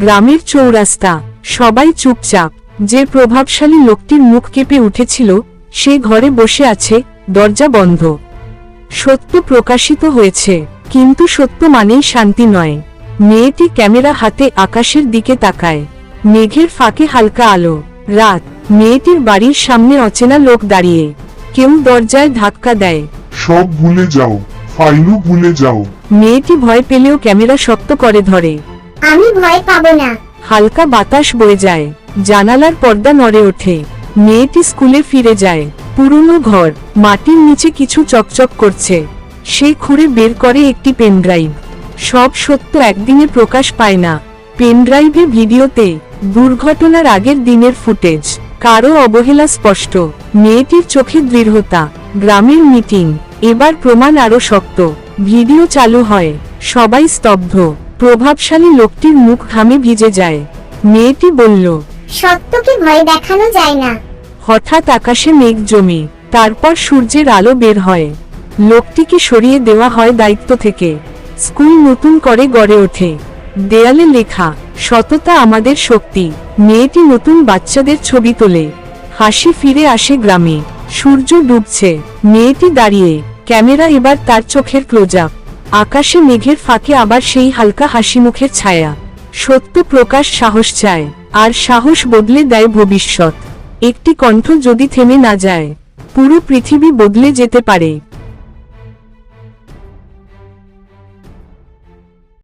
গ্রামের চৌরাস্তা, সবাই চুপচাপ। যে প্রভাবশালী লোকটির মুখ কেঁপে উঠেছিল সে ঘরে বসে আছে, দরজা বন্ধ। সত্য প্রকাশিত হয়েছে, কিন্তু সত্য মানেই শান্তি নয়। মেয়েটি ক্যামেরা হাতে আকাশের দিকে তাকায়। মেঘের ফাঁকে হালকা আলো। রাত। মেয়েটির বাড়ির সামনে অচেনা লোক দাঁড়িয়ে। কেউ দরজায় ধাক্কা দেয়। সব ভুলে যাও, ফাইলও ভুলে যাও। মেয়েটি ভয় পেলেও ক্যামেরা শক্ত করে ধরে। আমি ভয় পাবো না। হালকা বাতাস বয়ে যায়, জানালার পর্দা নড়ে ওঠে। মেয়েটি স্কুলে ফিরে যায়। পুরনো ঘর, মাটির নিচে কিছু চকচক করছে। সে খুঁড়ে বের করে একটি পেনড্রাইভ। সব সত্য একদিনে প্রকাশ পায় না। পেনড্রাইভে ভিডিওতে দুর্ঘটনার আগের দিনের ফুটেজ, কারো অবহেলা স্পষ্ট। মেয়েটির চোখে দৃঢ়তা। গ্রামের মিটিং, এবার প্রমাণ আরো শক্ত। ভিডিও চালু হয়, সবাই স্তব্ধ। প্রভাবশালী লোকটির মুখ ঘামে ভিজে যায়। মেয়েটি বলল, সত্যকে ভয় দেখানো যায় না। হঠাৎ আকাশে মেঘ জমে, তারপর সূর্যের আলো বের হয়। লোকটিকে সরিয়ে দেওয়া হয় দায়িত্ব থেকে। স্কুল নতুন করে গড়ে ওঠে। দেয়ালে লেখা, সততা আমাদের শক্তি। মেয়েটি নতুন বাচ্চাদের ছবি তোলে। হাসি ফিরে আসে গ্রামে। সূর্য ডুবছে। মেয়েটি দাঁড়িয়ে, ক্যামেরা এবার তার চোখের ক্লোজ আপ। আকাশে মেঘের ফাঁকে আবার সেই হালকা হাসি মুখের ছায়া। সত্য প্রকাশ সাহস চায়, আর সাহস বদলে দেয় ভবিষ্যৎ। একটি কণ্ঠ যদি থেমে না যায়, পুরো পৃথিবী বদলে যেতে পারে।